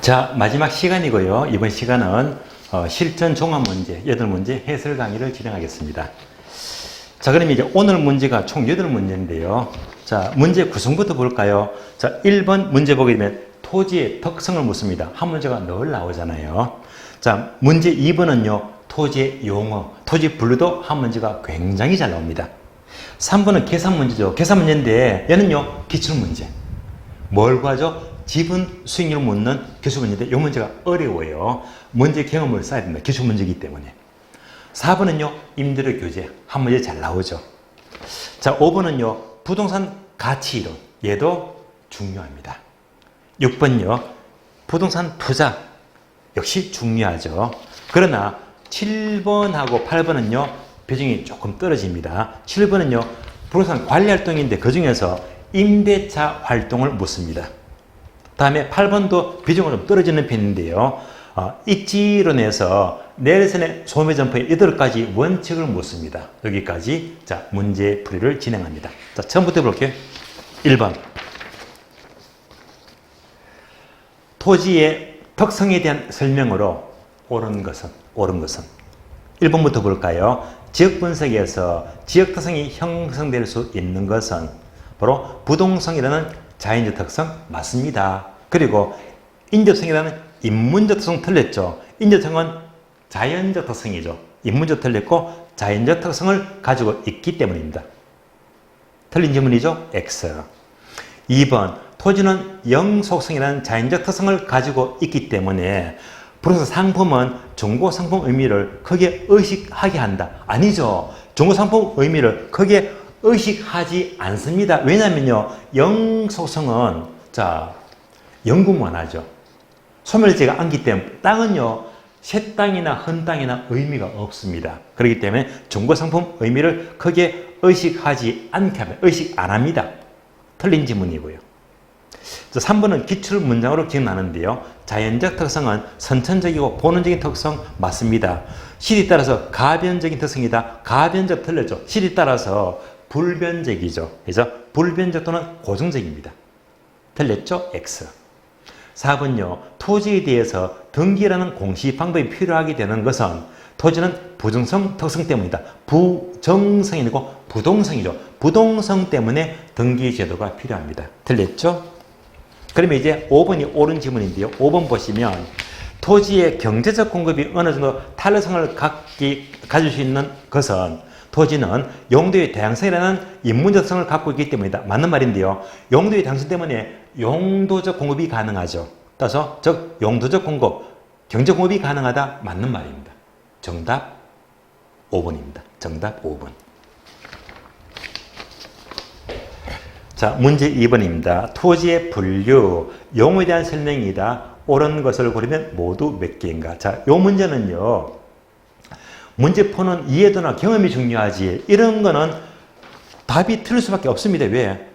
자, 마지막 시간이고요. 이번 시간은 실전 종합문제, 8문제 해설 강의를 진행하겠습니다. 자, 그럼 이제 오늘 문제가 총 8문제인데요. 자, 문제 구성부터 볼까요? 자, 1번 문제 보게 되면 토지의 특성을 묻습니다. 한 문제가 늘 나오잖아요. 자, 문제 2번은요, 토지의 용어, 토지 분류도 한 문제가 굉장히 잘 나옵니다. 3번은 계산 문제죠. 계산 문제인데, 얘는요, 기출문제. 뭘 구하죠? 지분 수익률을 묻는 기출문제인데, 이 문제가 어려워요. 문제 경험을 쌓아야 됩니다. 기출문제이기 때문에. 4번은요, 임대료 규제. 한 문제 잘 나오죠. 자, 5번은요, 부동산 가치이론. 얘도 중요합니다. 6번요, 부동산 투자. 역시 중요하죠. 그러나 7번하고 8번은요, 비중이 조금 떨어집니다. 7번은요, 부동산 관리 활동인데 그 중에서 임대차 활동을 묻습니다. 다음에 8번도 비중은 좀 떨어지는 편인데요. 입지론에서 넬슨의 소매점퍼의 8가지 원칙을 묻습니다. 여기까지 자 문제 풀이를 진행합니다. 자, 처음부터 볼게요. 1번. 토지의 특성에 대한 설명으로 옳은 것은 1번부터 볼까요? 지역 분석에서 지역 특성이 형성될 수 있는 것은 바로 부동성이라는 자연적 특성 맞습니다. 그리고 인접성이라는 인문적 특성 틀렸죠. 인접성은 자연적 특성이죠. 인문적 틀렸고 자연적 특성을 가지고 있기 때문입니다. 틀린 질문이죠. X. 2번. 토지는 영속성이라는 자연적 특성을 가지고 있기 때문에 부동산 상품은 중고상품 의미를 크게 의식하게 한다. 아니죠. 중고상품 의미를 크게 의식하지 않습니다. 왜냐면요, 영속성은 자 연구만 하죠. 소멸제가 않기 때문에 땅은요, 새 땅이나 헌 땅이나 의미가 없습니다. 그렇기 때문에 중고상품 의미를 크게 의식하지 않게 합니다. 의식 안 합니다. 틀린 지문이고요. 3번은 기출 문장으로 기억나는데요. 자연적 특성은 선천적이고 본원적인 특성 맞습니다. 실에 따라서 가변적인 특성이다. 가변적 틀렸죠. 실에 따라서 불변적이죠. 그래서 불변적 또는 고정적입니다. 틀렸죠? X. 4번요. 토지에 대해서 등기라는 공시 방법이 필요하게 되는 것은 토지는 부정성 특성 때문이다. 부정성이 아니고 부동성이죠. 부동성 때문에 등기 제도가 필요합니다. 틀렸죠? 그러면 이제 5번이 옳은 질문인데요. 5번 보시면 토지의 경제적 공급이 어느 정도 탄력성을 가질 수 있는 것은 토지는 용도의 다양성이라는 인문적성을 갖고 있기 때문이다. 맞는 말인데요. 용도의 다양성 때문에 용도적 공급이 가능하죠. 따라서 즉 용도적 공급, 경제 공급이 가능하다. 맞는 말입니다. 정답 5번입니다. 정답 5번. 자, 문제 2번입니다. 토지의 분류, 용어에 대한 설명이다. 옳은 것을 고르면 모두 몇 개인가? 자, 이 문제는요. 문제 푸는 이해도나 경험이 중요하지. 이런 거는 답이 틀릴 수밖에 없습니다. 왜?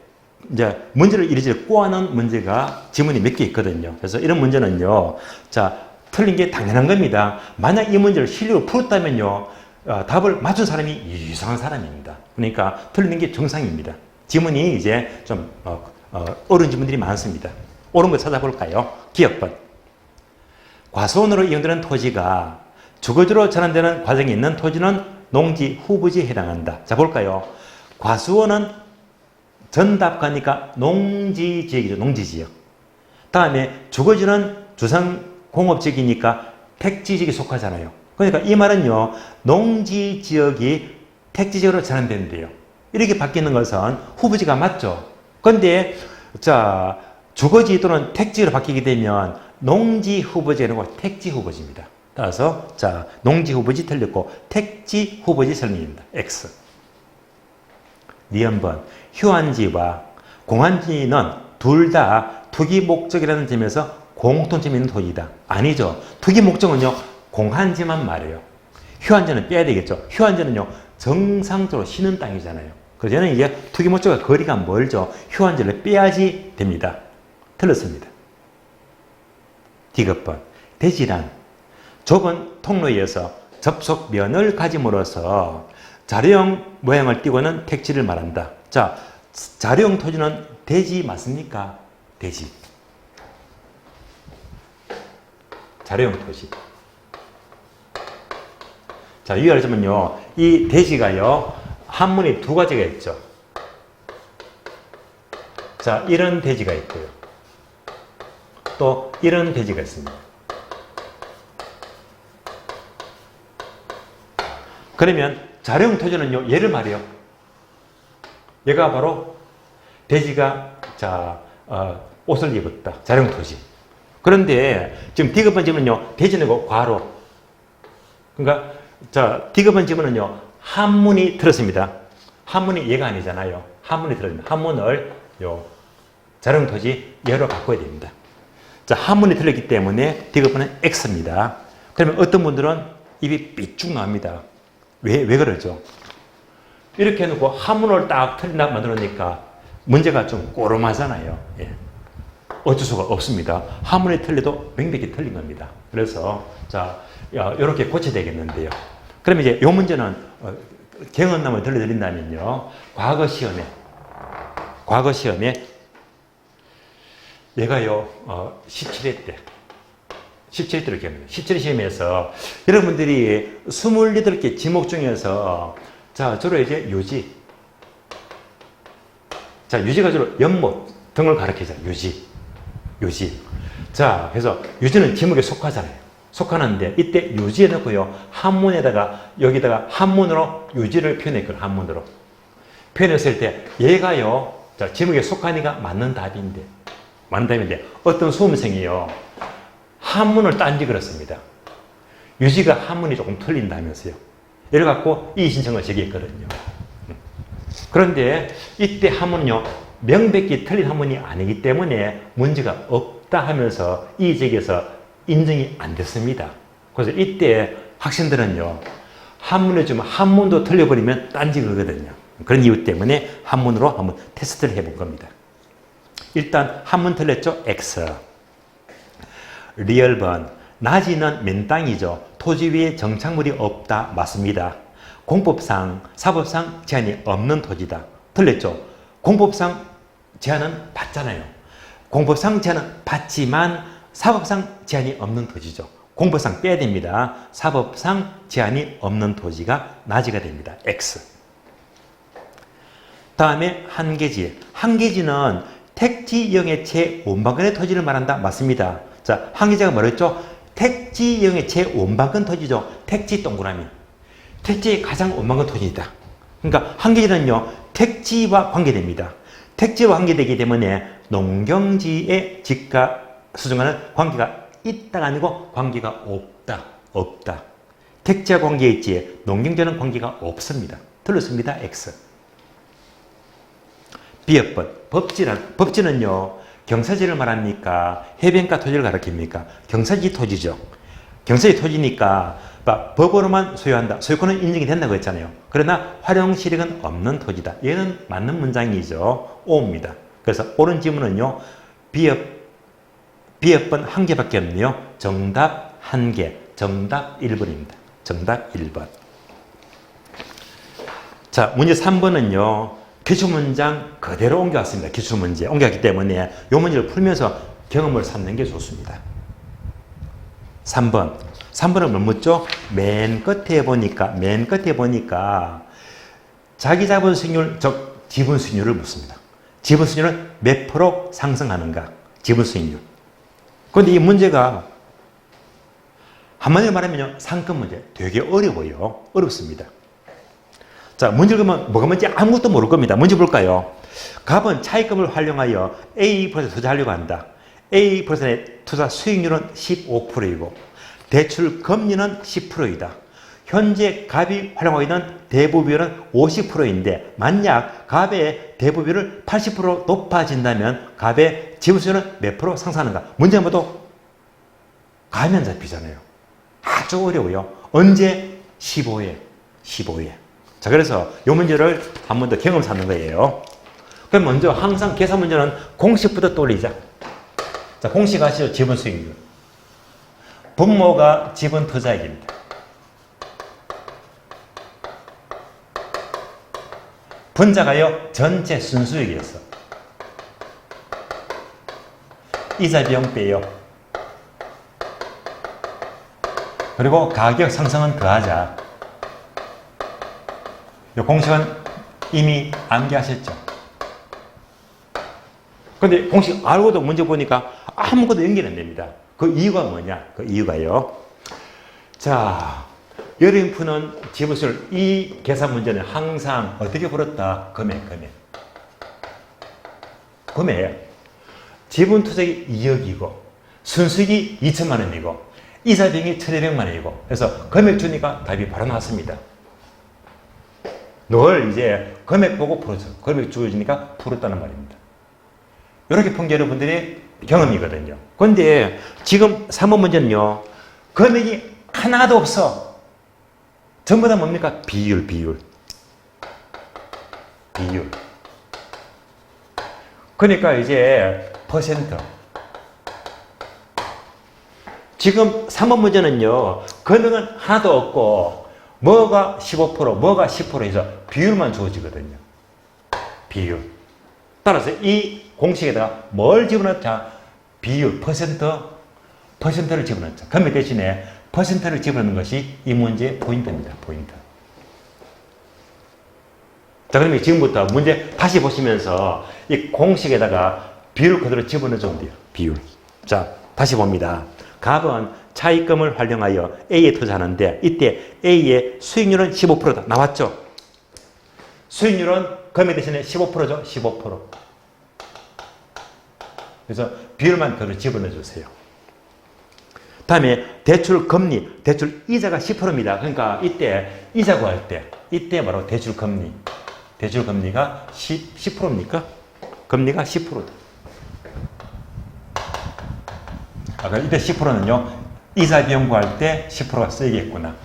이제 문제를 이리저리 꼬아놓은 문제가 지문이 몇 개 있거든요. 그래서 이런 문제는요. 자, 틀린 게 당연한 겁니다. 만약 이 문제를 실력으로 풀었다면요. 답을 맞춘 사람이 이상한 사람입니다. 그러니까 틀리는 게 정상입니다. 지문이 이제 좀 옳은 지문들이 많습니다. 옳은 거 찾아볼까요? 기억번. 과수원으로 이용되는 토지가 주거지로 전환되는 과정이 있는 토지는 농지 후부지에 해당한다. 자, 볼까요? 과수원은 전답가니까 농지지역이죠. 농지지역. 다음에 주거지는 주상공업지역이니까 택지지역에 속하잖아요. 그러니까 이 말은요. 농지지역이 택지지역으로 전환되는데요. 이렇게 바뀌는 것은 후부지가 맞죠. 그런데 자 주거지 또는 택지로 바뀌게 되면 농지 후부지가 아니고 택지 후부지입니다. 따라서 자 농지 후부지 틀렸고 택지 후부지 설명입니다. X. 니은번. 휴안지와 공안지는 둘 다 투기 목적이라는 점에서 공통점이 있는 토지이다. 아니죠. 투기 목적은요 공안지만 말해요. 휴안지는 빼야 되겠죠. 휴안지는요 정상적으로 쉬는 땅이잖아요. 그래서 얘는 이제 투기 목적과 거리가 멀죠. 휴안지를 빼야지 됩니다. 틀렸습니다. 디귿번. 대지란 좁은 통로에서 접속면을 가짐으로써 자료형 모양을 띄고는 택지를 말한다. 자, 자료형 토지는 대지 맞습니까? 대지. 자료용 토지. 자, 유의하자면요, 이 대지가요, 한문이 두 가지가 있죠. 자, 이런 대지가 있고요. 또 이런 대지가 있습니다. 그러면 자료용 토지는요, 얘를 말이요. 얘가 바로 대지가 옷을 입었다. 자료용 토지. 그런데 지금 디귿번 지문은요, 대지는고 괄호. 그러니까 디귿번 지문은요, 한문이 들었습니다. 한문이 얘가 아니잖아요. 한문이 들었습니다. 한문을 자료용 토지 얘로 바꿔야 됩니다. 자, 한문이 들렸기 때문에 디귿번은 X입니다. 그러면 어떤 분들은 입이 삐쭉 나옵니다. 왜 그러죠? 이렇게 해놓고 한문을 딱 틀린다 만들어놓으니까 문제가 좀 꼬름하잖아요. 예. 어쩔 수가 없습니다. 한문이 틀려도 명백히 틀린 겁니다. 그래서 이렇게 고쳐야 되겠는데요. 그러면 이제 이 문제는 경험담을 들려드린다면요. 과거 시험에 얘가요 17회 때 17회 기억합니다. 17회 시험에서 여러분들이 28개 지목 중에서 주로 이제 유지. 유지가 주로 연못 등을 가리키죠. 유지. 그래서 유지는 지목에 속하잖아요. 속하는데 이때 유지에 넣고요. 한문에다가 여기다가 한문으로 유지를 표현했거든요. 한문으로. 표현했을 때 얘가요. 지목에 속하니까 맞는 답인데 어떤 수험생이요. 한문을 딴지 그렇습니다. 유지가 한문이 조금 틀린다면서요. 이래 갖고 이 신청을 제기했거든요. 그런데 이때 한문은요, 명백히 틀린 한문이 아니기 때문에 문제가 없다 하면서 이 제기에서 인정이 안 됐습니다. 그래서 이때 학생들은요, 한문을 좀 한문도 틀려버리면 딴지 그러거든요. 그런 이유 때문에 한문으로 한번 테스트를 해본 겁니다. 일단 한문 틀렸죠? X. 리얼번. 낮이는 맨 땅이죠. 토지 위에 정착물이 없다. 맞습니다. 공법상, 사법상 제한이 없는 토지다. 틀렸죠? 공법상 제한은 받잖아요. 공법상 제한은 받지만 사법상 제한이 없는 토지죠. 공법상 빼야 됩니다. 사법상 제한이 없는 토지가 낮이가 됩니다. X. 다음에 한계지. 한계지는 택지형의 최원방근의 토지를 말한다. 맞습니다. 한계지가 뭐랬죠? 택지형의 최원방근 토지죠. 택지 동그라미. 택지의 가장 원방근 토지이다. 그러니까 한계지는요, 택지와 관계됩니다. 택지와 관계되기 때문에 농경지의 집과 수중과는 관계가 있다가 아니고 관계가 없다. 택지와 관계 있지 농경지와는 관계가 없습니다. 틀렸습니다. X. 비읍번. 법지는요, 경사지를 말합니까? 해변가 토지를 가리킵니까? 경사지 토지죠. 경사지 토지니까 법으로만 소유한다. 소유권은 인정이 된다고 했잖아요. 그러나 활용 실익은 없는 토지다. 얘는 맞는 문장이죠. O입니다. 그래서 옳은 지문은요, 비읍번 한 개밖에 없네요. 정답 한 개. 정답 1번입니다. 정답 1번. 문제 3번은요. 기출문장 그대로 옮겨왔습니다. 기출문제 옮겨왔기 때문에 이 문제를 풀면서 경험을 삼는 게 좋습니다. 3번은 뭘 묻죠? 맨 끝에 보니까 자기 자본 수익률, 즉 지분 수익률을 묻습니다. 지분 수익률은 몇 프로 상승하는가? 지분 수익률. 그런데 이 문제가 한마디로 말하면 상권 문제 되게 어려워요. 어렵습니다. 문제를 보면 뭐가 뭔지 아무것도 모를 겁니다. 문제 볼까요? 갑은 차익금을 활용하여 A%에 투자하려고 한다. A%의 투자 수익률은 15%이고 대출 금리는 10%이다. 현재 갑이 활용하고 있는 대부 비율은 50%인데 만약 갑의 대부 비율을 80% 높아진다면 갑의 지분 수익률은 몇 프로 상승하는가? 문제만 봐도 감이 안 잡히잖아요. 아주 어려워요. 언제? 15회. 그래서 이 문제를 한 번 더 경험 삼는 거예요. 그럼 먼저 항상 계산 문제는 공식부터 떠올리자. 공식 아시죠? 지분 수익률. 분모가 지분 투자액입니다. 분자가요, 전체 순수익이었어. 이자 비용 빼요. 그리고 가격 상승은 더하자. 이 공식은 이미 암기하셨죠? 근데 공식 알고도 문제 보니까 아무것도 연결이 안 됩니다. 그 이유가 뭐냐? 그 이유가요. 자, 여러분 푸는 지분수를 이 계산 문제는 항상 어떻게 풀었다? 금액. 지분 투자액이 2억이고 순수익이 2천만 원이고 이자 비용이 1,200만 원이고 그래서 금액 주니까 답이 바로 나왔습니다. 늘 이제 금액 보고 풀었죠. 금액 주어지니까 풀었다는 말입니다. 이렇게 푼 게 여러분들의 경험이거든요. 그런데 지금 3번 문제는요. 금액이 하나도 없어. 전부 다 뭡니까? 비율. 그러니까 이제 퍼센트. 지금 3번 문제는요. 금액은 하나도 없고 뭐가 15%, 뭐가 10% 해서 비율만 주어지거든요. 비율. 따라서 이 공식에다가 뭘 집어넣자? 비율, 퍼센트를 집어넣자. 금액 대신에 퍼센트를 집어넣는 것이 이 문제의 포인트입니다. 포인트. 자, 그러면 지금부터 문제 다시 보시면서 이 공식에다가 비율 그대로 집어넣어주면 돼요. 비율. 자, 다시 봅니다. 갑은 차입금을 활용하여 A에 투자하는데 이때 A의 수익률은 15%다. 나왔죠? 수익률은 금액 대신에 15%죠? 15%. 그래서 비율만 그대로 집어넣어주세요. 다음에 대출 금리, 대출 이자가 10%입니다. 그러니까 이때 이자 구할 때, 이때 바로 대출 금리. 대출 금리가 10%입니까? 금리가 10%다. 아까 이때 10%는요, 이자 비용 구할 때 10%가 쓰이겠구나.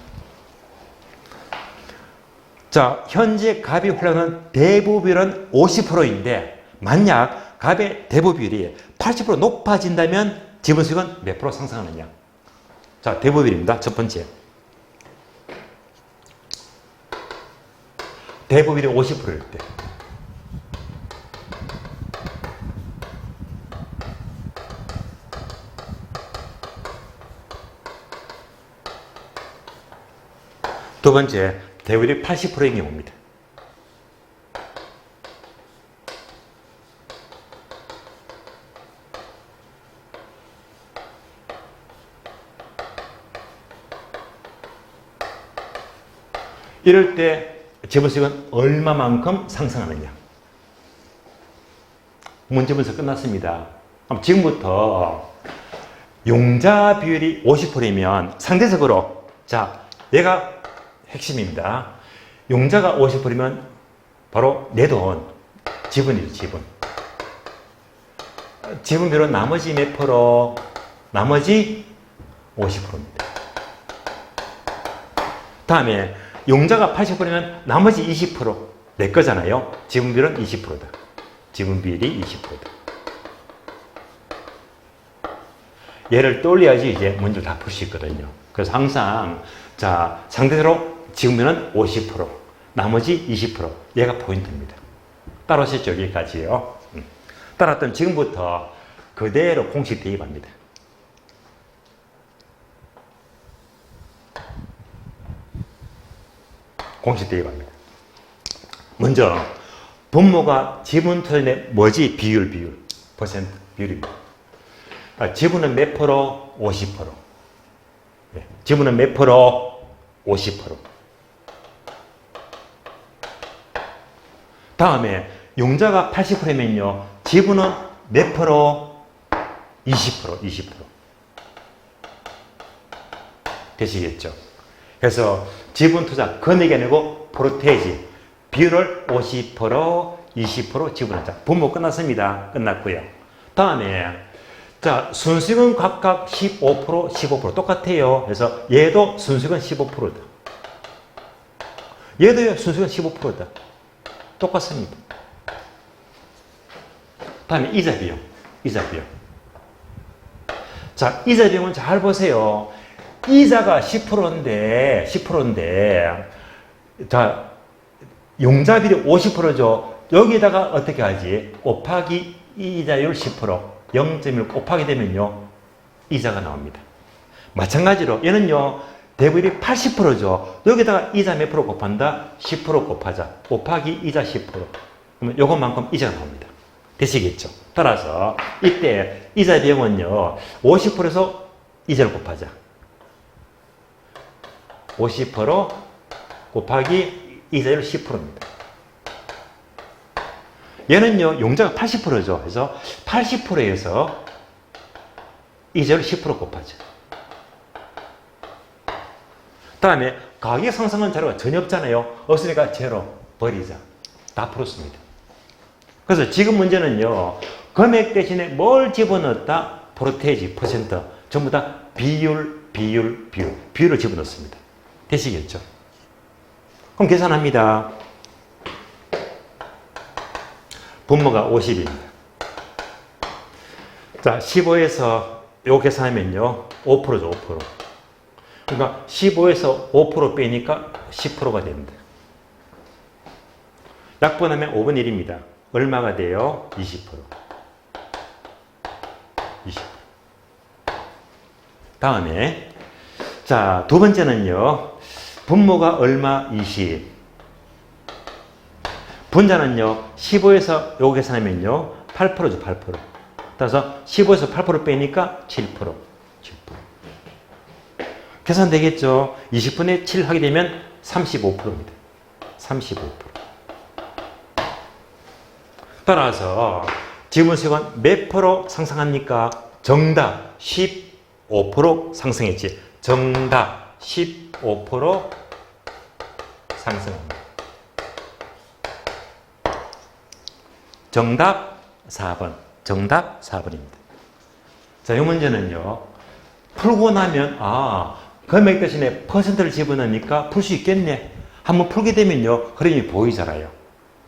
자, 현재 갑이 활용하는 대부 비율은 50%인데, 만약 갑의 대부 비율이 80% 높아진다면 지분 수익은 몇 프로 상승하느냐? 자, 대부 비율입니다. 첫 번째. 대부 비율이 50%일 때. 두 번째, 대부율이 80%인 경우입니다. 이럴 때 지분 수익은 얼마만큼 상승하느냐? 문제 분석 끝났습니다. 그럼 지금부터 용자 비율이 50%이면 상대적으로, 자, 얘가 핵심입니다. 용자가 50%이면 바로 내 돈, 지분이죠, 지분. 지분 비율은 나머지 몇 프로? 나머지 50%입니다. 다음에 용자가 80%면 나머지 20%. 내 거잖아요. 지분 비율은 20%다. 지분 비율이 20%다. 얘를 떠올려야지 이제 문제를 다 풀 수 있거든요. 그래서 항상, 자, 상대적으로 지분 비율은 50%, 나머지 20%. 얘가 포인트입니다. 따라오셨죠? 여기까지요. 따라왔더니 지금부터 그대로 공식 대입합니다. 공식 대입합니다. 먼저 분모가 지분 토전의 뭐지? 비율. 퍼센트 비율입니다. 지분은 몇 프로? 50%. 네. 지분은 몇 프로? 50%. 다음에 용자가 80%면요. 지분은 몇 프로? 20%. 되시겠죠? 그래서 지분 투자 금액이 아니고 프로테이지 비율을 50%, 20% 지분하자. 분모 끝났습니다. 끝났고요. 다음에 자, 순수익은 각각 15%, 15% 똑같아요. 그래서 얘도 순수익은 15%다. 얘도 순수익은 15%다. 똑같습니다. 다음에 이자 비용. 자, 이자 비용은 잘 보세요. 이자가 10%인데, 자, 용자 비율이 50%죠. 여기다가 어떻게 하지? 곱하기 이자율 10%, 0.1 곱하게 되면요, 이자가 나옵니다. 마찬가지로 얘는요, 대부율이 80%죠. 여기다가 이자 몇 프로 곱한다? 10% 곱하자. 곱하기 이자 10%. 그러면 요것만큼 이자가 나옵니다. 되시겠죠? 따라서 이때 이자 비용은요. 50%에서 이자를 곱하자. 50% 곱하기 이자율 10%입니다. 얘는요. 용자가 80%죠. 그래서 80%에서 이자율 10% 곱하자. 다음에 가격 상승한 자료가 전혀 없잖아요. 없으니까 제로 버리자. 다 풀었습니다. 그래서 지금 문제는요. 금액 대신에 뭘 집어넣었다? 프로테이지, 퍼센트. 전부 다 비율을 집어넣습니다. 되시겠죠? 그럼 계산합니다. 분모가 50입니다. 자, 15에서 요 계산하면요. 5%죠, 5%. 그러니까 15에서 5% 빼니까 10%가 됩니다. 약분하면 5분 1입니다. 얼마가 돼요? 20%. 20%. 다음에 자, 두 번째는요. 분모가 얼마? 20. 분자는요. 15에서 요거 계산하면요. 8%죠, 8%. 따라서 15에서 8% 빼니까 7%. 7%. 계산되겠죠? 20분의 7 하게 되면 35%입니다. 35%. 따라서 지분수익은 몇 프로 상승합니까? 정답 15% 상승했지. 정답 15% 상승합니다. 정답 4번. 정답 4번입니다. 자, 이 문제는요. 풀고 나면 금액 대신에 퍼센트를 집어넣으니까 풀 수 있겠네. 한번 풀게 되면요. 흐름이 보이잖아요.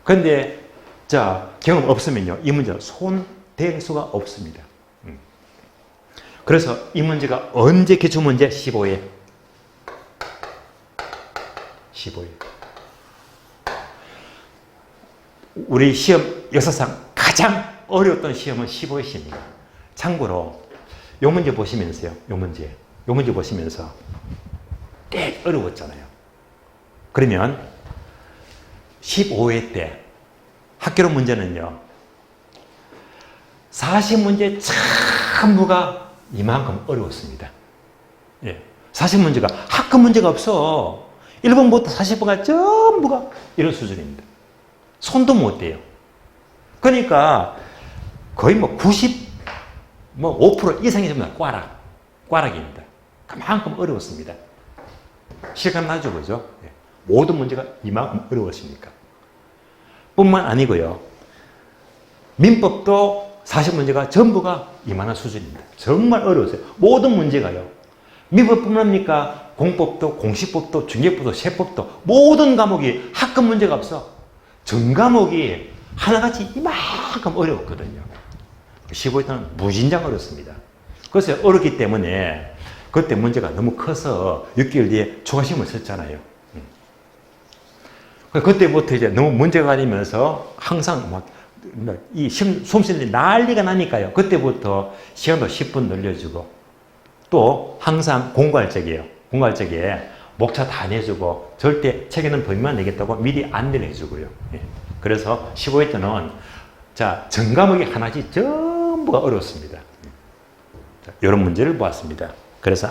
그런데 자, 경험 없으면요. 이 문제는 손 댈 수가 없습니다. 그래서 이 문제가 언제 기출문제? 15회. 15회. 우리 시험 역사상 가장 어려웠던 시험은 15회 시험입니다. 참고로 요 문제 보시면서요. 요 문제 보시면서 꽤 어려웠잖아요. 그러면 15회 때 학교론 문제는요. 40문제 전부가 이만큼 어려웠습니다. 예. 40문제가 학급 문제가 없어. 1번부터 40번까지 전부가 이런 수준입니다. 손도 못 대요. 그러니까 거의 5% 이상이 전부 다 꽈락입니다. 그만큼 어려웠습니다. 실감 나죠, 그죠? 예. 모든 문제가 이만큼 어려웠으니까. 뿐만 아니고요. 민법도 40문제가 전부가 이만한 수준입니다. 정말 어려웠어요. 모든 문제가요. 민법뿐만 합니까? 공법도, 공시법도, 중개법도, 세법도 모든 과목이 학급 문제가 없어. 전 과목이 하나같이 이만큼 어려웠거든요. 15회는 무진장 어렵습니다. 그래서 어렵기 때문에 그때 문제가 너무 커서 6개월 뒤에 추가시험을 썼잖아요. 그때부터 이제 너무 문제가 아니면서 항상 이 숨쉬는 난리가 나니까요. 그때부터 시간도 10분 늘려주고 또 항상 공부할 적이에요. 공부할 적에 목차 다 내주고 절대 책에는 범위만 내겠다고 미리 안내를 해주고요. 그래서 15회 때는 자, 전 과목이 하나씩 전부가 어렵습니다. 자, 이런 문제를 보았습니다. 그래서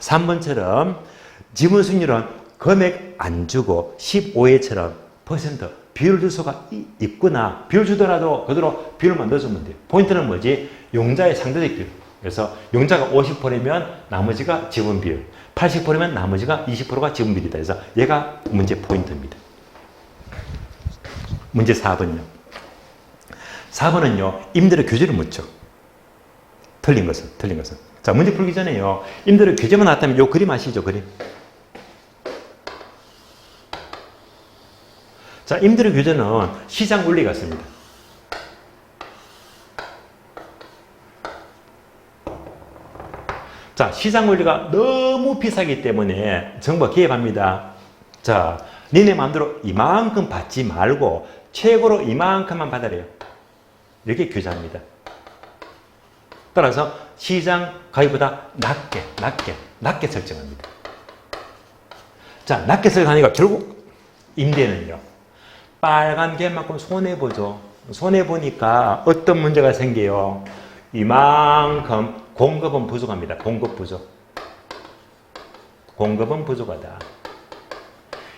3번처럼 지분 수익률은 금액 안 주고 15회처럼 퍼센트 비율 줄 수가 있구나. 비율 주더라도 그대로 비율만 넣어주면 돼요. 포인트는 뭐지? 용자의 상대적 비율. 그래서 용자가 50%면 나머지가 지분 비율. 80%면 나머지가 20%가 지분 비율이다. 그래서 얘가 문제 포인트입니다. 문제 4번요. 4번은요. 임대료 규제를 묻죠. 틀린 것은. 자, 문제 풀기 전에요. 임대료 규제만 나왔다면 요 그림 아시죠? 그림. 자, 임대료 규제는 시장 원리 같습니다. 자, 시장 원리가 너무 비싸기 때문에 정부가 개입합니다. 자, 니네 마음대로 이만큼 받지 말고 최고로 이만큼만 받아래요. 이렇게 규제합니다. 따라서 시장 가격보다 낮게 설정합니다. 자, 낮게 설정하니까 결국 임대는요. 빨간 개만큼 손해보죠. 손해보니까 어떤 문제가 생겨요? 이만큼 공급은 부족합니다. 공급 부족. 공급은 부족하다.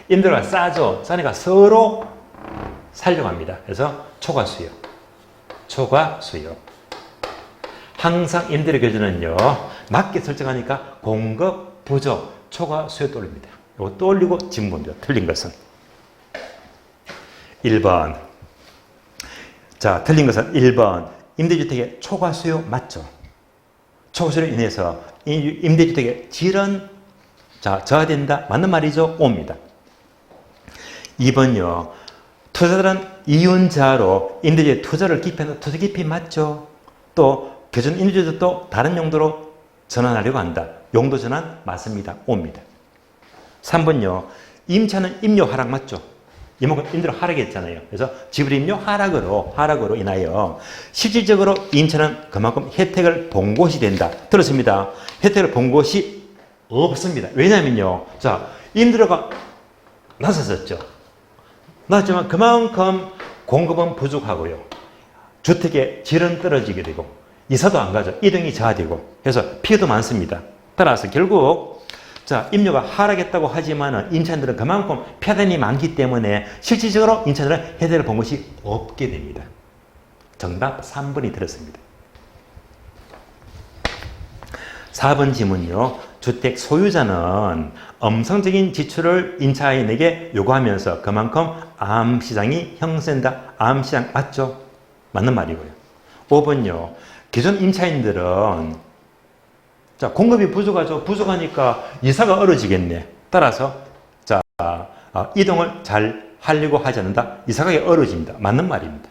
임대료가 싸죠. 싸니까 서로 살려고 합니다. 그래서 초과 수요. 초과 수요. 항상 임대료 기준은요. 낮게 설정하니까 공급 부족, 초과 수요 또 올립니다. 이거 또 올리고 진보입니다. 틀린 것은. 1번. 자, 틀린 것은 1번. 임대주택의 초과 수요 맞죠? 초과 수요로 인해서 임대주택의 질은 저하된다. 맞는 말이죠? 옵니다. 2번요. 투자자들은 이윤자로 임대주택 투자를 기피한다. 투자 기피 맞죠? 또 기존 임대주택도 다른 용도로 전환하려고 한다. 용도 전환 맞습니다. 옵니다. 3번요. 임차는 임료 하락 맞죠? 이만큼 임대료 하락했잖아요. 그래서 지불임료 하락으로 인하여 실질적으로 임차는 그만큼 혜택을 본 곳이 된다. 들었습니다. 혜택을 본 곳이 없습니다. 왜냐면요. 자, 임대료가 낮아졌죠. 낮지만 그만큼 공급은 부족하고요. 주택의 질은 떨어지게 되고 이사도 안 가죠. 이동이 저하되고 그래서 피해도 많습니다. 따라서 결국 자, 임료가 하락했다고 하지만 임차인들은 그만큼 폐단이 많기 때문에 실질적으로 임차인들은 혜택을 본 것이 없게 됩니다. 정답 3번이 들었습니다. 4번 질문요. 주택 소유자는 엄성적인 지출을 임차인에게 요구하면서 그만큼 암시장이 형성된다. 암시장 맞죠? 맞는 말이고요. 5번요. 기존 임차인들은 자, 공급이 부족하죠. 부족하니까 이사가 어려지겠네. 따라서 자, 이동을 잘 하려고 하지 않는다. 이사가기 어려집니다. 맞는 말입니다.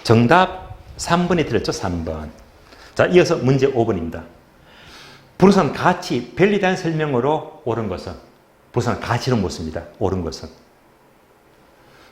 정답 3번이 들었죠. 3번. 자, 이어서 문제 5번입니다. 부동산 가치, 밸류에 대한 설명으로 옳은 것은 부동산 가치로 묻습니다. 옳은 것은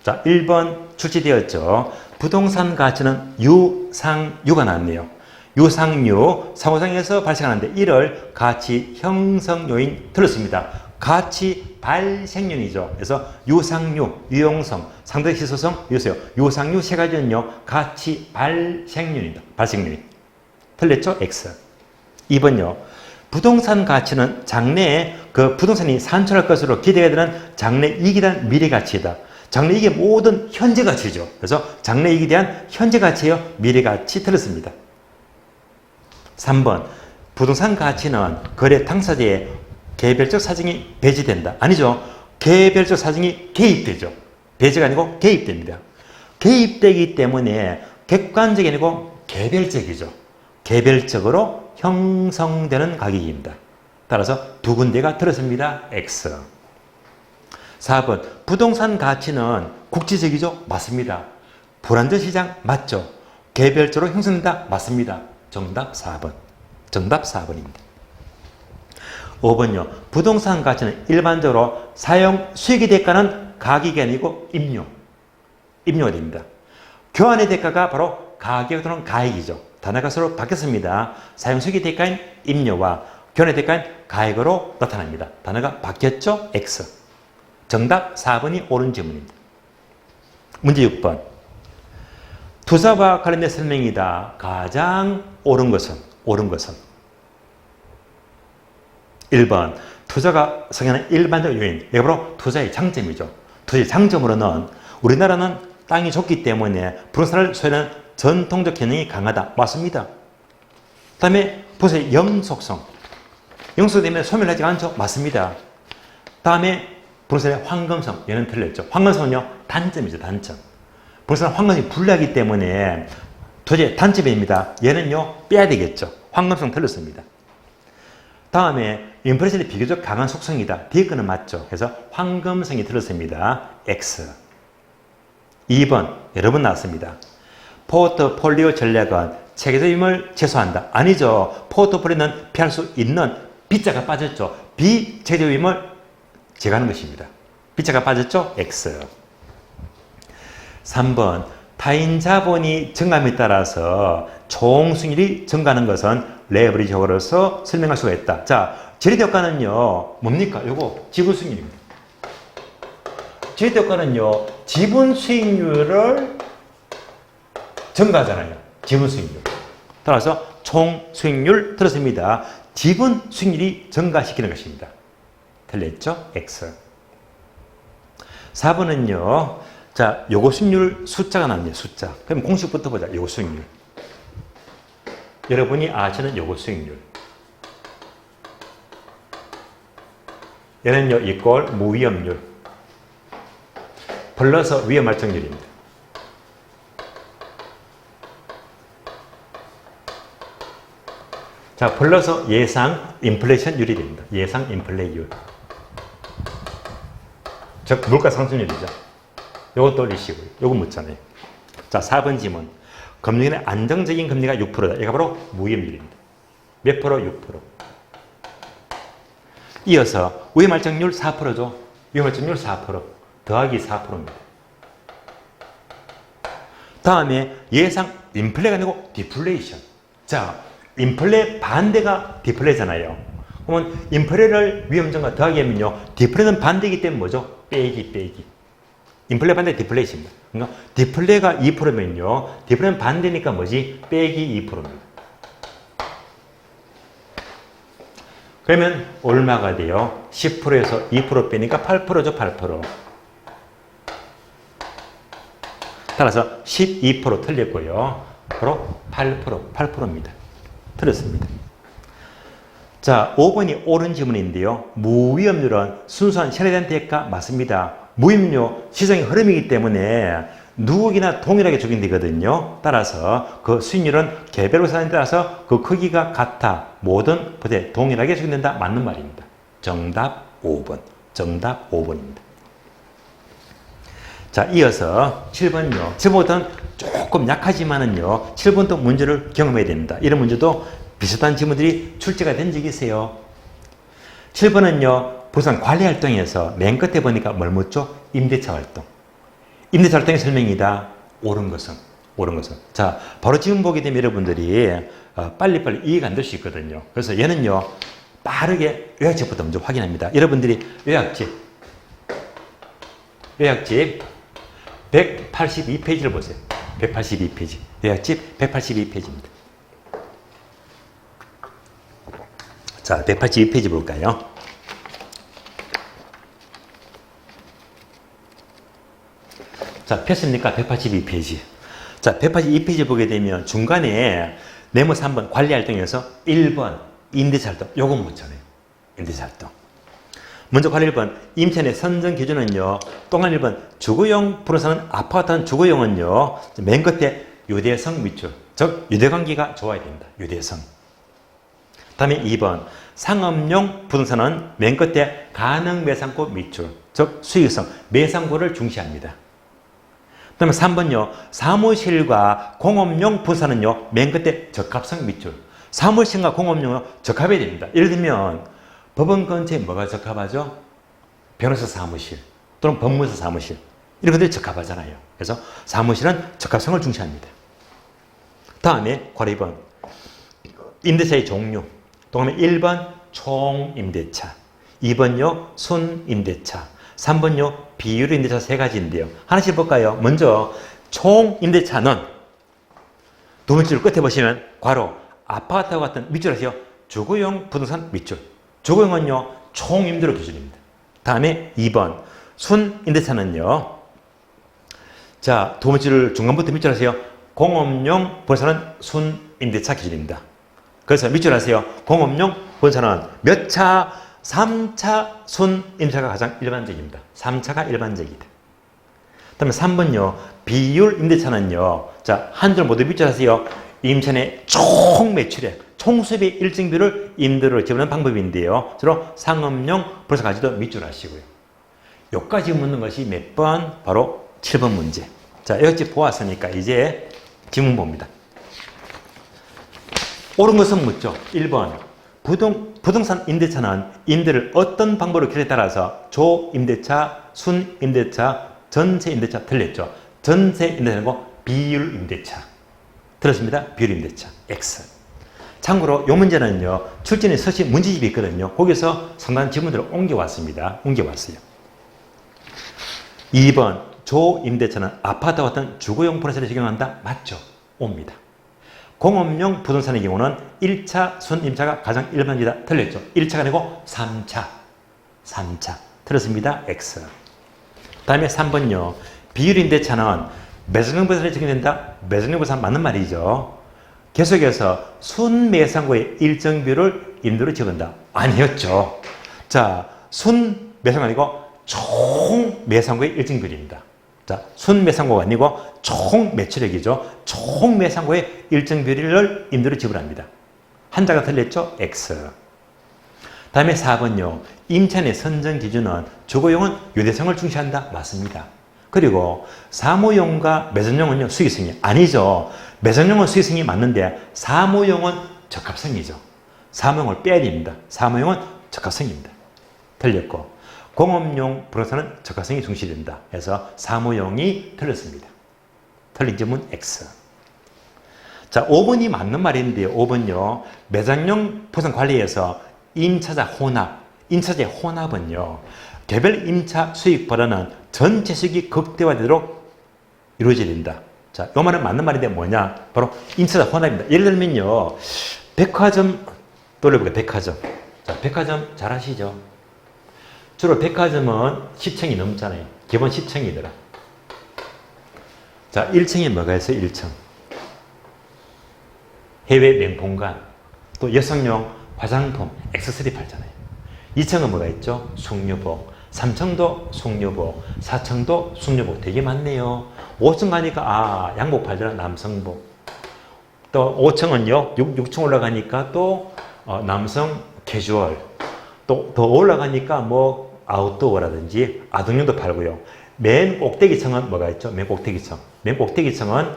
자, 1번 출제되었죠. 부동산 가치는 유상유가 나왔네요. 유상유, 상호상에서 발생하는데 이를 가치 형성 요인 들었습니다. 가치 발생요인이죠. 그래서 유상유, 유용성, 상대 희소성, 유세요. 유상유 세 가지는요. 가치 발생요인이다. 발생요인. 틀렸죠? X. 2번요. 부동산 가치는 장래에 그 부동산이 산출할 것으로 기대가 되는 장래 이익에 대한 미래 가치이다. 장래 이익의 모든 현재 가치죠. 그래서 장래 이익에 대한 현재 가치예요. 미래 가치 틀렸습니다. 3번. 부동산 가치는 거래 당사자의 개별적 사정이 배제된다. 아니죠. 개별적 사정이 개입되죠. 배제가 아니고 개입됩니다. 개입되기 때문에 객관적이 아니고 개별적이죠. 개별적으로 형성되는 가격입니다. 따라서 두 군데가 들었습니다. X. 4번. 부동산 가치는 국지적이죠? 맞습니다. 불안전 시장 맞죠? 개별적으로 형성된다? 맞습니다. 정답 4번. 정답 4번입니다. 5번요. 부동산 가치는 일반적으로 사용 수익의 대가는 가격이 아니고 임료. 임료가 됩니다. 교환의 대가가 바로 가격 또는 가액이죠. 단어가 서로 바뀌었습니다. 사용 수익의 대가인 임료와 교환의 대가인 가액으로 나타납니다. 단어가 바뀌었죠? X. 정답 4번이 옳은 질문입니다. 문제 6번. 투자와 관련된 설명이다. 가장 옳은 것은? 1번. 투자가 성행하는 일반적 요인. 이게 바로 투자의 장점이죠. 투자의 장점으로는 우리나라는 땅이 좁기 때문에 부동산을 소유하는 전통적 경영이 강하다. 맞습니다. 그 다음에 부동산의 영속성. 영속되면 소멸하지 않죠? 맞습니다. 다음에 부동산의 황금성. 얘는 틀렸죠. 황금성은요, 단점이죠. 단점. 부동산은 황금성이 불리하기 때문에 도저히 단점입니다. 얘는요, 빼야 되겠죠. 황금성 틀렸습니다. 다음에 인플레이션이 비교적 강한 속성이다. 뒤에 거는 맞죠. 그래서 황금성이 틀렸습니다. X. 2번 여러 번 나왔습니다. 포트폴리오 전략은 체계적 위험을 제소한다. 아니죠. 포트폴리오는 피할 수 있는 B자가 빠졌죠. 비체계적 위험을 제거하는 것입니다. B자가 빠졌죠. X. 3번 타인 자본이 증감에 따라서 총수익률이 증가하는 것은 레버리지 효과로서 설명할 수가 있다. 자, 재료 효과는요. 뭡니까? 요거 지불수익률입니다. 지배효과는요, 지분 수익률을 증가하잖아요. 지분 수익률. 따라서 총 수익률 들었습니다. 지분 수익률이 증가시키는 것입니다. 틀렸죠? X. 4번은요. 자, 요거 수익률 숫자가 나옵니다. 숫자. 그럼 공식부터 보자. 요거 수익률. 여러분이 아시는 요거 수익률. 얘는요, 이꼴 무위험률. 플러스 위험 할증률입니다. 자, 플러스 예상 인플레이션율이 됩니다. 예상 인플레이율. 즉, 물가 상승률이죠. 요것도 올리시고요. 요거 묻잖아요. 자, 4번 지문. 금융의 안정적인 금리가 6%다. 이게 바로 무위험률입니다. 몇 프로? 6%. 이어서 위험할증률 4%죠. 위험할증률 4%. 더하기 4%입니다. 다음에 예상 인플레가 아니고 디플레이션. 자, 인플레 반대가 디플레잖아요. 그러면 인플레를 위험증가 더하기 하면요. 디플레는 반대이기 때문에 뭐죠? 빼기. 인플레 반대 디플레이션입니다. 그러니까 디플레가 2%면요. 디플레는 반대니까 뭐지? 빼기 2%입니다. 그러면 얼마가 돼요? 10%에서 2% 빼니까 8%죠. 8%. 따라서 12% 틀렸고요. 바로 8%입니다. 틀렸습니다. 자, 5번이 옳은 질문인데요. 무위험률은 순수한 현에 대한 대가 맞습니다. 무위험료 시장의 흐름이기 때문에 누구에게나 동일하게 적용되거든요. 따라서 그 수익률은 개별 회사에 따라서 그 크기가 같아 모든 부대에 동일하게 적용된다. 맞는 말입니다. 정답 5번. 정답 5번입니다. 자, 이어서 7번요. 7번부터는 조금 약하지만은요. 7번도 문제를 경험해야 됩니다. 이런 문제도 비슷한 질문들이 출제가 된 적이 있어요. 7번은요. 부산 관리 활동에서 맨 끝에 보니까 뭘 묻죠? 임대차 활동. 임대차 활동의 설명이다. 옳은 것은. 자, 바로 지금 보게 되면 여러분들이 빨리빨리 이해가 안 될 수 있거든요. 그래서 얘는요. 빠르게 요약집부터 먼저 확인합니다. 여러분들이 요약집 182페이지를 보세요. 182페이지. 요약집 182페이지입니다. 자, 182페이지 볼까요? 자, 폈습니까? 182페이지. 자, 182페이지 보게 되면 중간에 네모 3번 관리활동에서 1번 임대차 활동. 요건 묻잖아요. 임대차 활동. 먼저 관리 1번 임차인의 선정 기준은요. 동안 1번 주거용 부동산은 아파트는 주거용은요. 맨 끝에 유대성 밑줄. 즉 유대관계가 좋아야 된다. 유대성. 다음에 2번 상업용 부동산은 맨 끝에 가능 매상고 밑줄. 즉 수익성 매상고를 중시합니다. 그 다음에 3번요. 사무실과 공업용 부동산은요. 맨 끝에 적합성 밑줄. 사무실과 공업용은 적합해야 됩니다. 예를 들면 법원 근처에 뭐가 적합하죠? 변호사 사무실 또는 법무사 사무실 이런 것들이 적합하잖아요. 그래서 사무실은 적합성을 중시합니다. 다음에 괄호 2번 임대차의 종류. 다음에 1번 총임대차, 2번요 순임대차, 3번요 비율 임대차 세 가지인데요. 하나씩 볼까요? 먼저 총임대차는 두 번째로 끝에 보시면 괄호 아파트와 같은 밑줄 하세요. 주거용 부동산 밑줄. 주거용은요 총임대료 기준입니다. 다음에 2번 순임대차는요. 자, 두 번째를 중간부터 밑줄 하세요. 공업용 부동산은 순임대차 기준입니다. 그래서 밑줄 하세요. 공업용 부동산은 몇 차? 3차 순임대차가 가장 일반적입니다. 3차가 일반적이다. 다음에 3번요. 비율 임대차는요. 자, 한 줄 모두 밑줄 하세요. 임차인의 총 매출액, 총 수입의 일정 비율을 임대료로 지불하는 방법인데요. 주로 상업용 부동산까지도 밑줄 하시고요. 여기까지 묻는 것이 몇 번? 바로 7번 문제. 자, 여기까지 보았으니까 이제 질문 봅니다. 옳은 것은 묻죠. 1번. 부동산 임대차는 임대를 어떤 방법으로 기록에 따라서 조임대차, 순임대차, 전세임대차 틀렸죠. 전세임대차고 비율임대차. 들었습니다. 비율임대차. X. 참고로 이 문제는요. 출제는 서식 문제집이 있거든요. 거기서 상당한 지문들을 옮겨왔습니다. 옮겨왔어요. 2번 조임대차는 아파트와 같은 주거용 부동산에 적용한다. 맞죠? 옵니다. 공업용 부동산의 경우는 1차 순임차가 가장 일반적이다. 틀렸죠? 1차가 아니고 3차. 3차. 틀렸습니다. X. 다음에 3번요. 비율임대차는 매수용 부동산에 적용된다. 매수용 부동산 맞는 말이죠. 계속해서 순매상고의 일정 비율을 임대로 적은다. 아니었죠. 자, 순매상고 아니고 총매상고의 일정 비율입니다. 자, 순매상고가 아니고 총매출액이죠. 총매상고의 일정 비율을 임대로 지불합니다. 한자가 틀렸죠? X. 다음에 4번요. 임차인의 선정 기준은 주거용은 유대성을 중시한다. 맞습니다. 그리고 사무용과 매장용은요, 수익성이 아니죠. 매장용은 수익성이 맞는데 사무용은 적합성이죠. 사무용을 빼야 됩니다. 사무용은 적합성입니다. 틀렸고 공업용 부동산은 적합성이 중시된다. 그래서 사무용이 틀렸습니다. 틀린 점은 X. 자, 5번이 맞는 말인데요. 5번요. 매장용 부동산 관리에서 임차자 혼합, 임차자의 혼합은요. 개별 임차 수익보다는 전체 수익이 극대화되도록 이루어져야 된다. 자, 이 말은 맞는 말인데 뭐냐? 바로 임차자 혼합입니다. 예를 들면요. 백화점, 돌려볼게요. 백화점. 자, 백화점 잘 아시죠? 주로 백화점은 10층이 넘잖아요. 기본 10층이더라. 자, 1층에 뭐가 있어요? 1층. 해외 명품관, 또 여성용 화장품, 액세서리 팔잖아요. 2층은 뭐가 있죠? 숙녀복. 3층도 숙녀복, 4층도 숙녀복 되게 많네요. 5층 가니까 아, 양복 팔잖아. 남성복. 또 5층은요. 6층 올라가니까 또 남성 캐주얼. 또 더 올라가니까 뭐 아웃도어라든지 아동용도 팔고요. 맨 꼭대기층은 뭐가 있죠? 맨 꼭대기층. 맨 꼭대기층은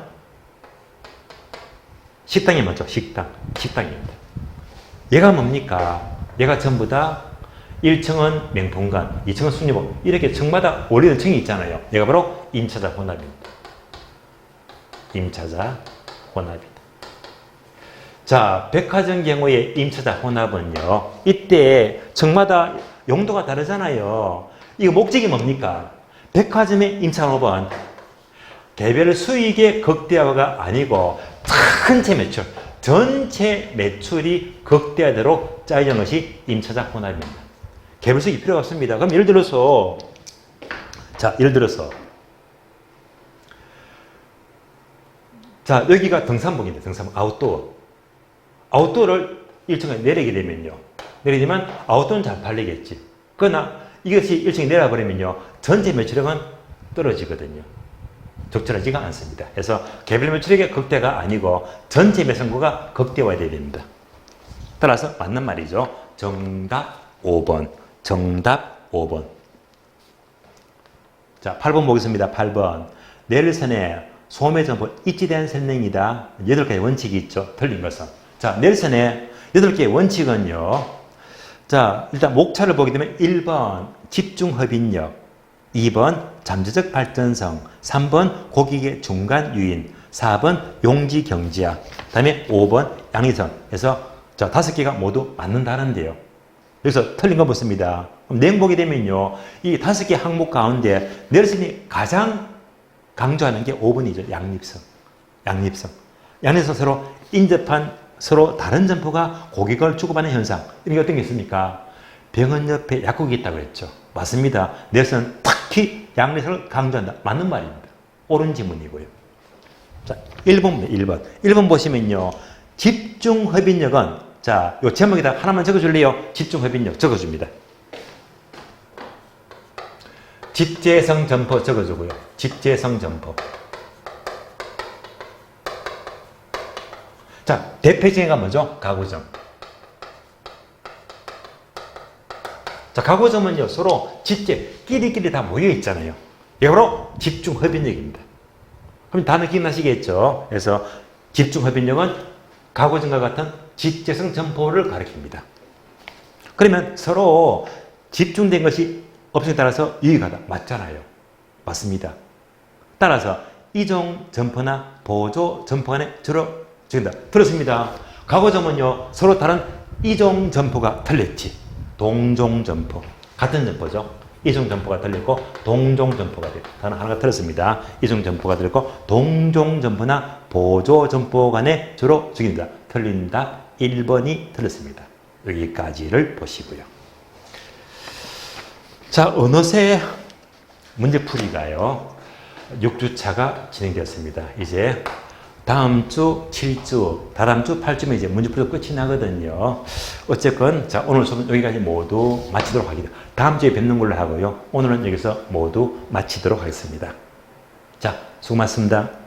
식당이 맞죠? 식당입니다. 얘가 뭡니까? 얘가 전부 다 1층은 명품관, 2층은 숙녀복. 이렇게 층마다 올리는 층이 있잖아요. 얘가 바로 임차자 혼합입니다. 임차자 혼합이다. 자, 백화점 경우의 임차자 혼합은요. 이때 층마다 용도가 다르잖아요. 이거 목적이 뭡니까? 백화점의 임차 혼합은 개별 수익의 극대화가 아니고 전체 매출, 전체 매출이 극대화되도록 짜여진 것이 임차자 혼합입니다. 개별 수익이 필요가 없습니다. 그럼 예를 들어서 자, 여기가 등산복입니다. 등산복, 아웃도어. 아웃도어를 1층에 내리면 아웃도어는 잘 팔리겠지. 그러나 이것이 1층에 내려버리면요. 전체 매출액은 떨어지거든요. 적절하지가 않습니다. 그래서 개별 매출액의 극대가 아니고 전체 매상고가 극대화돼야 됩니다. 따라서 맞는 말이죠. 정답 5번. 정답 5번. 자, 8번 보겠습니다. 8번. 넬슨의 소매점포 입지대한 설명이다. 8가지 원칙이 있죠. 틀린 것은. 자, 넬슨의 8개의 원칙은요. 자, 일단 목차를 보게 되면 1번 집중흡인력, 2번 잠재적 발전성, 3번 고객의 중간 유인, 4번 용지 경제학, 그 다음에 5번 양리성. 그래서 자, 5개가 모두 맞는다는데요. 여기서 틀린 거 보습니다. 그럼 내용 보게 되면요. 이 5개 항목 가운데 넬슨이 가장 강조하는 게 5번이죠. 양립성. 양립성 서로 인접한 서로 다른 점포가 고객을 주고받는 현상. 이게 어떤 게 있습니까? 병원 옆에 약국이 있다고 했죠. 맞습니다. 넬슨은 특히 양립성을 강조한다. 맞는 말입니다. 옳은 지문이고요. 자, 1번입니다. 1번 보시면요. 집중흡인력은 자, 요 제목에다 하나만 적어줄래요? 집중흡인력 적어줍니다. 집재성 점포 적어주고요. 집재성 점포. 자, 대표적인 뭐죠? 가구점. 자, 가구점은요, 서로 집재, 끼리끼리 다 모여 있잖아요. 이게 바로 집중흡인력입니다. 그럼 단어 기억나시겠죠? 그래서 집중흡인력은 가구점과 같은 집재성 점포를 가리킵니다. 그러면 서로 집중된 것이 업종에 따라서 유익하다. 맞잖아요. 맞습니다. 따라서 이종 점포나 보조 점포 간에 주로 적용다. 들었습니다. 가구점은요, 서로 다른 이종 점포가 틀렸지. 동종 점포. 같은 점포죠. 이중점포가 들렸고 동종점포가 들렸고 단어 하나가 들었습니다. 이중점포가 들렸고 동종점포나 보조점포 간에 주로 죽입니다. 틀린 답 1번이 틀렸습니다. 여기까지를 보시고요. 자, 어느새 문제풀이가요 6주차가 진행되었습니다. 이제 다음 주 7주, 다다음 주 8주면 이제 문제풀이가 끝이 나거든요. 어쨌건 자, 오늘 수업은 여기까지 모두 마치도록 하겠습니다. 다음 주에 뵙는 걸로 하고요. 오늘은 여기서 모두 마치도록 하겠습니다. 자, 수고 많습니다.